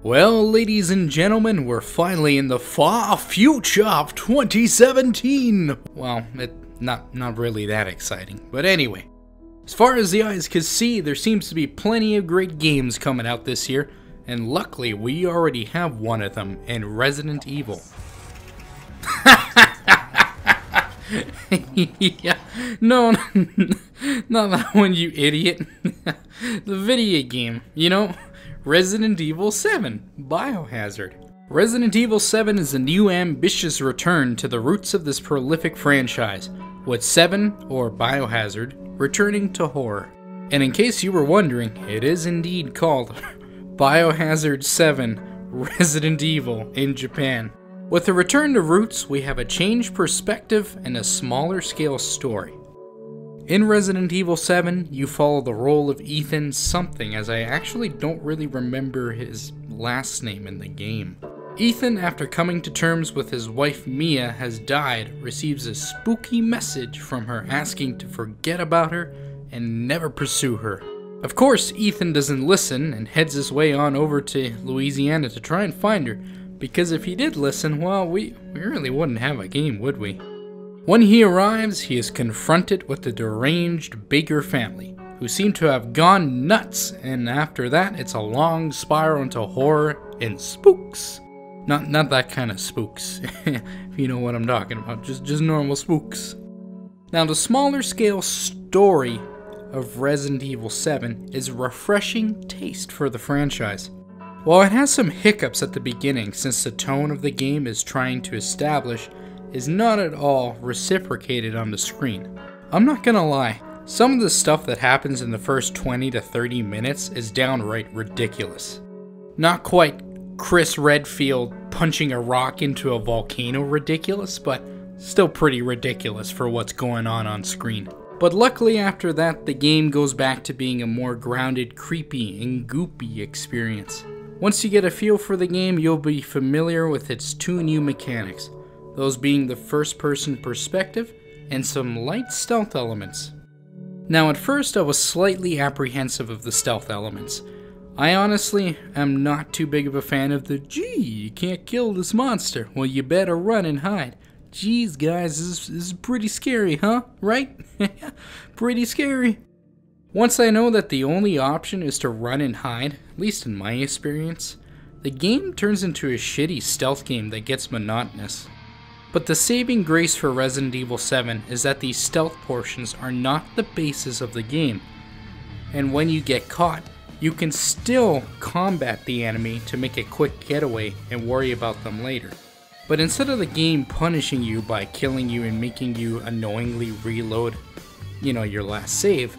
Well, ladies and gentlemen, we're finally in the far future of 2017. Well, not really that exciting, but anyway. As far as the eyes can see, there seems to be plenty of great games coming out this year, and luckily we already have one of them in Resident Evil. Yeah, no, not that one, you idiot. The video game, you know? Resident Evil 7, Biohazard. Resident Evil 7 is a new ambitious return to the roots of this prolific franchise, with 7, or Biohazard, returning to horror. And in case you were wondering, it is indeed called Biohazard 7 Resident Evil in Japan. With the return to roots, we have a changed perspective and a smaller scale story. In Resident Evil 7, you follow the role of Ethan something, as I actually don't really remember his last name in the game. Ethan, after coming to terms with his wife Mia has died, receives a spooky message from her asking to forget about her and never pursue her. Of course, Ethan doesn't listen and heads his way on over to Louisiana to try and find her, because if he did listen, well, we really wouldn't have a game, would we? When he arrives, he is confronted with the deranged Baker family, who seem to have gone nuts, and after that, it's a long spiral into horror and spooks. Not that kind of spooks, if you know what I'm talking about, just normal spooks. Now, the smaller scale story of Resident Evil 7 is a refreshing taste for the franchise. While it has some hiccups at the beginning, since the tone of the game is trying to establish is not at all reciprocated on the screen. I'm not gonna lie, some of the stuff that happens in the first 20 to 30 minutes is downright ridiculous. Not quite Chris Redfield punching a rock into a volcano ridiculous, but still pretty ridiculous for what's going on screen. But luckily after that, the game goes back to being a more grounded, creepy, and goopy experience. Once you get a feel for the game, you'll be familiar with its two new mechanics, those being the first-person perspective and some light stealth elements. Now at first I was slightly apprehensive of the stealth elements. I honestly am not too big of a fan of the, gee, you can't kill this monster, well you better run and hide. Geez guys, this is pretty scary, huh? Right? Pretty scary. Once I know that the only option is to run and hide, at least in my experience, the game turns into a shitty stealth game that gets monotonous. But the saving grace for Resident Evil 7 is that these stealth portions are not the basis of the game, and when you get caught, you can still combat the enemy to make a quick getaway and worry about them later. But instead of the game punishing you by killing you and making you unknowingly reload, your last save,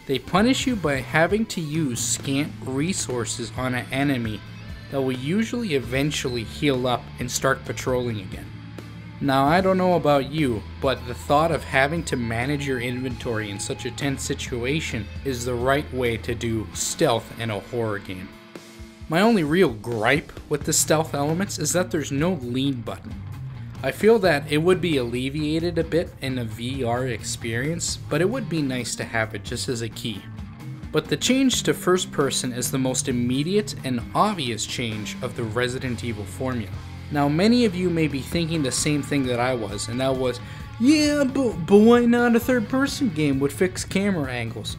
they punish you by having to use scant resources on an enemy that will usually eventually heal up and start patrolling again. Now, I don't know about you, but the thought of having to manage your inventory in such a tense situation is the right way to do stealth in a horror game. My only real gripe with the stealth elements is that there's no lean button. I feel that it would be alleviated a bit in a VR experience, but it would be nice to have it just as a key. But the change to first person is the most immediate and obvious change of the Resident Evil formula. Now, many of you may be thinking the same thing that I was, and that was, yeah, but why not a third-person game would fix camera angles?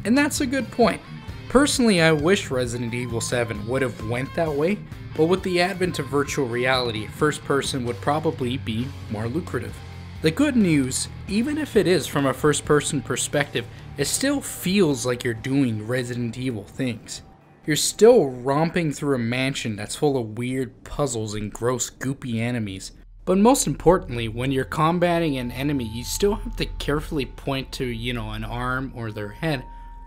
And that's a good point. Personally, I wish Resident Evil 7 would have went that way, but with the advent of virtual reality, first-person would probably be more lucrative. The good news, even if it is from a first-person perspective, it still feels like you're doing Resident Evil things. You're still romping through a mansion that's full of weird puzzles and gross goopy enemies. But most importantly, when you're combating an enemy, you still have to carefully point to, an arm or their head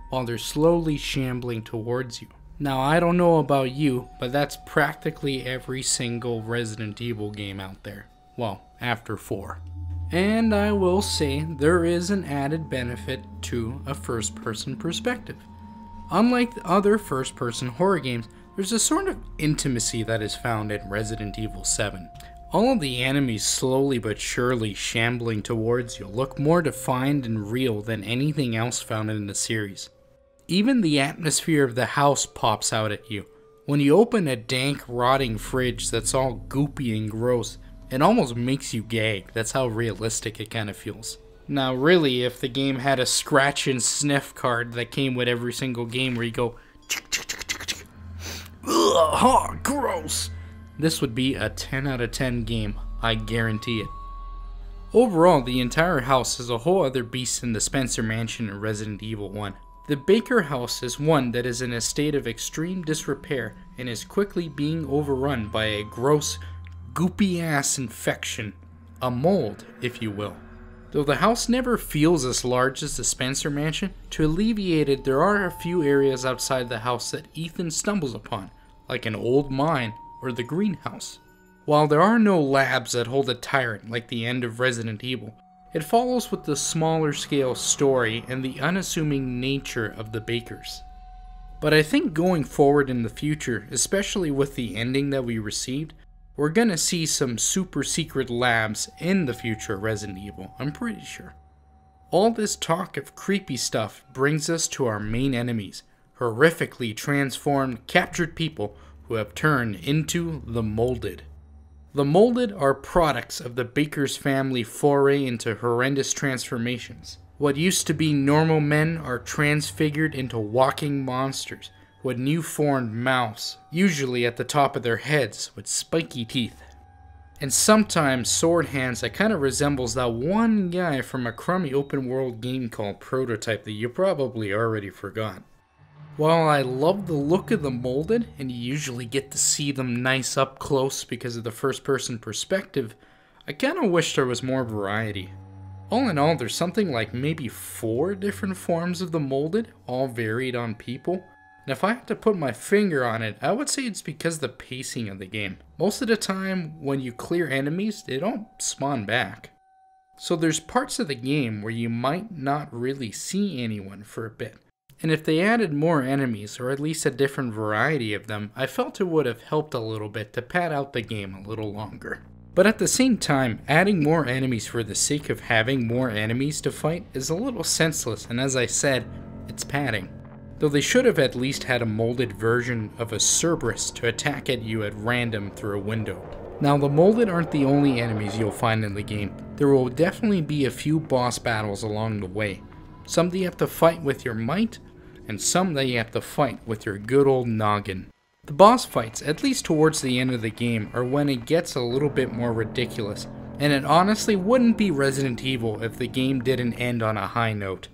while they're slowly shambling towards you. Now, I don't know about you, but that's practically every single Resident Evil game out there. Well, after 4. And I will say, there is an added benefit to a first-person perspective. Unlike the other first-person horror games, there's a sort of intimacy that is found in Resident Evil 7. All of the enemies slowly but surely shambling towards you look more defined and real than anything else found in the series. Even the atmosphere of the house pops out at you, When you open a dank, rotting fridge that's all goopy and gross, it almost makes you gag. That's how realistic it kind of feels. Now really, if the game had a scratch and sniff card that came with every single game where you go, ugh, gross, this would be a 10 out of 10 game, I guarantee it. Overall, the entire house is a whole other beast than the Spencer Mansion in Resident Evil 1. The Baker house is one that is in a state of extreme disrepair and is quickly being overrun by a gross, goopy ass infection. A mold, if you will. Though the house never feels as large as the Spencer Mansion, to alleviate it there are a few areas outside the house that Ethan stumbles upon, like an old mine or the greenhouse. While there are no labs that hold a tyrant like the end of Resident Evil, it follows with the smaller scale story and the unassuming nature of the Bakers. But I think going forward in the future, especially with the ending that we received, we're gonna see some super secret labs in the future Resident Evil, I'm pretty sure. All this talk of creepy stuff brings us to our main enemies, horrifically transformed, captured people who have turned into the Molded. The Molded are products of the Baker's family foray into horrendous transformations. What used to be normal men are transfigured into walking monsters with new-formed mouths, usually at the top of their heads with spiky teeth. And sometimes sword hands that kind of resembles that one guy from a crummy open-world game called Prototype that you probably already forgot. While I love the look of the Molded, and you usually get to see them nice up close because of the first-person perspective, I kinda wish there was more variety. All in all, there's something like maybe 4 different forms of the Molded, all varied on people. And if I had to put my finger on it, I would say it's because of the pacing of the game. Most of the time, when you clear enemies, they don't spawn back. So there's parts of the game where you might not really see anyone for a bit. And if they added more enemies, or at least a different variety of them, I felt it would have helped a little bit to pad out the game a little longer. But at the same time, adding more enemies for the sake of having more enemies to fight is a little senseless, and as I said, it's padding. Though they should have at least had a molded version of a Cerberus to attack at you at random through a window. Now the Molded aren't the only enemies you'll find in the game. There will definitely be a few boss battles along the way. Some that you have to fight with your might, and some that you have to fight with your good old noggin. The boss fights, at least towards the end of the game, are when it gets a little bit more ridiculous, and it honestly wouldn't be Resident Evil if the game didn't end on a high note.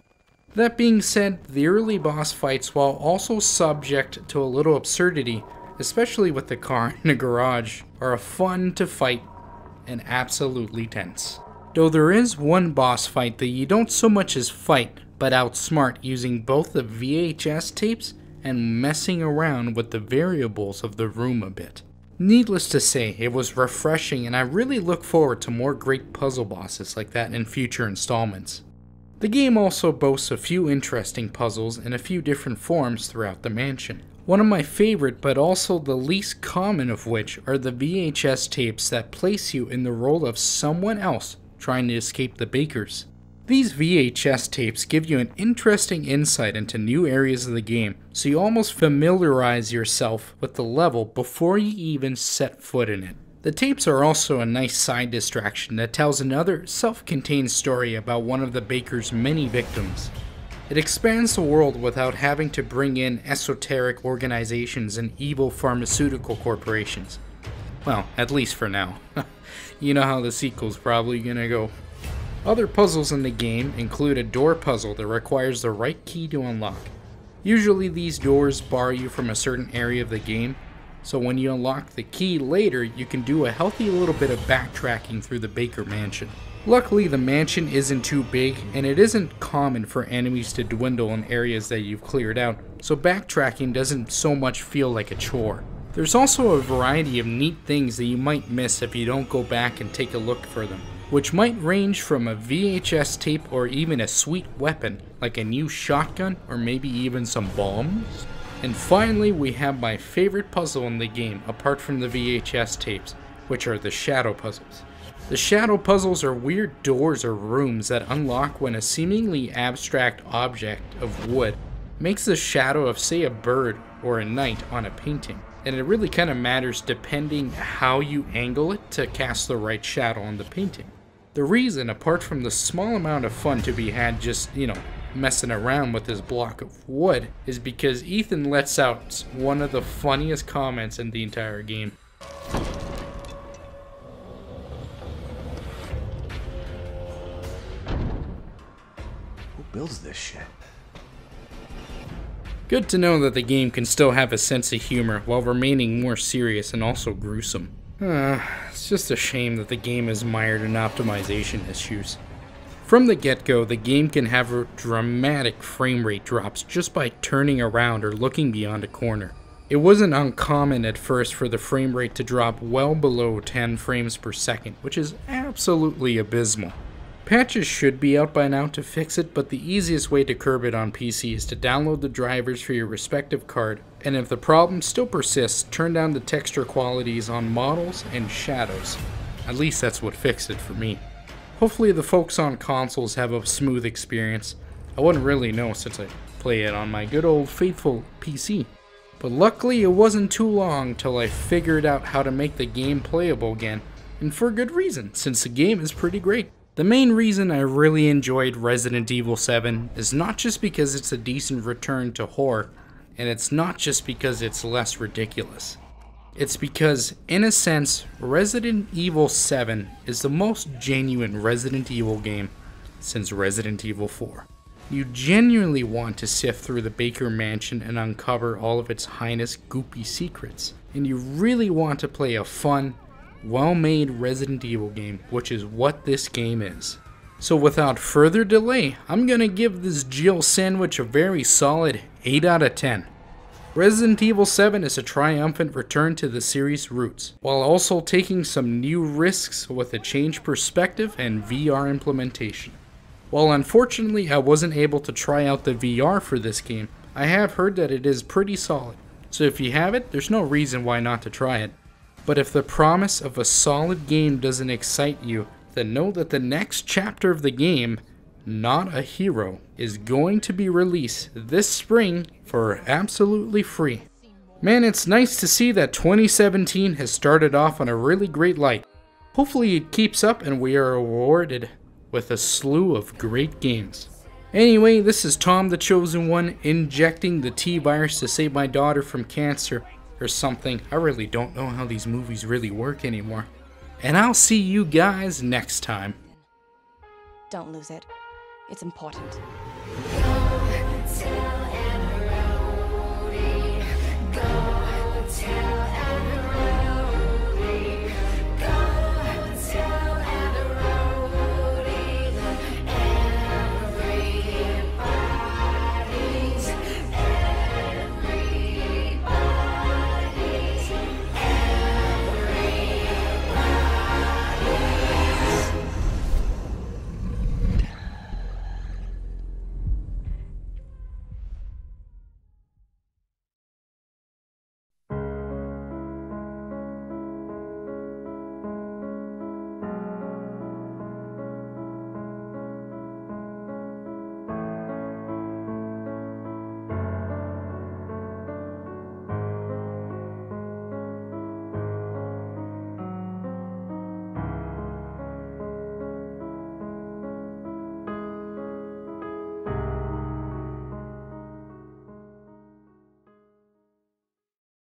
That being said, the early boss fights, while also subject to a little absurdity, especially with the car in the garage, are fun to fight and absolutely tense. Though there is one boss fight that you don't so much as fight, but outsmart using both the VHS tapes and messing around with the variables of the room a bit. Needless to say, it was refreshing, and I really look forward to more great puzzle bosses like that in future installments. The game also boasts a few interesting puzzles in a few different forms throughout the mansion. One of my favorite, but also the least common of which, are the VHS tapes that place you in the role of someone else trying to escape the Bakers. These VHS tapes give you an interesting insight into new areas of the game, so you almost familiarize yourself with the level before you even set foot in it. The tapes are also a nice side distraction that tells another self-contained story about one of the Baker's many victims. It expands the world without having to bring in esoteric organizations and evil pharmaceutical corporations. Well, at least for now. You know how the sequel's probably gonna go. Other puzzles in the game include a door puzzle that requires the right key to unlock. Usually these doors bar you from a certain area of the game, so when you unlock the key later, you can do a healthy little bit of backtracking through the Baker mansion. Luckily, the mansion isn't too big, and it isn't common for enemies to dwindle in areas that you've cleared out, so backtracking doesn't so much feel like a chore. There's also a variety of neat things that you might miss if you don't go back and take a look for them, which might range from a VHS tape or even a sweet weapon, like a new shotgun or maybe even some bombs. And finally, we have my favorite puzzle in the game, apart from the VHS tapes, which are the shadow puzzles. The shadow puzzles are weird doors or rooms that unlock when a seemingly abstract object of wood makes the shadow of, say, a bird or a knight on a painting. and it really kind of matters depending how you angle it to cast the right shadow on the painting. The reason, apart from the small amount of fun to be had just, messing around with this block of wood, is because Ethan lets out one of the funniest comments in the entire game. Who builds this shit? Good to know that the game can still have a sense of humor while remaining more serious and also gruesome. It's just a shame that the game is mired in optimization issues. From the get-go, the game can have dramatic frame rate drops just by turning around or looking beyond a corner. It wasn't uncommon at first for the frame rate to drop well below 10 frames per second, which is absolutely abysmal. Patches should be out by now to fix it, but the easiest way to curb it on PC is to download the drivers for your respective card, and if the problem still persists, turn down the texture qualities on models and shadows. At least that's what fixed it for me. Hopefully the folks on consoles have a smooth experience. I wouldn't really know since I play it on my good old faithful PC. But luckily it wasn't too long till I figured out how to make the game playable again, and for good reason, since the game is pretty great. The main reason I really enjoyed Resident Evil 7 is not just because it's a decent return to horror, and it's not just because it's less ridiculous. It's because, in a sense, Resident Evil 7 is the most genuine Resident Evil game since Resident Evil 4. You genuinely want to sift through the Baker Mansion and uncover all of its heinous goopy secrets, and you really want to play a fun, well-made Resident Evil game, which is what this game is. So without further delay, I'm gonna give this Jill sandwich a very solid 8 out of 10. Resident Evil 7 is a triumphant return to the series' roots, while also taking some new risks with a changed perspective and VR implementation. While unfortunately I wasn't able to try out the VR for this game, I have heard that it is pretty solid, so if you have it, there's no reason why not to try it. But if the promise of a solid game doesn't excite you, then know that the next chapter of the game, Not a Hero, is going to be released this spring for absolutely free. Man, it's nice to see that 2017 has started off on a really great light. Hopefully it keeps up and we are rewarded with a slew of great games. Anyway, this is Tom the Chosen One injecting the T-virus to save my daughter from cancer or something. I really don't know how these movies really work anymore. And I'll see you guys next time. Don't lose it. It's important.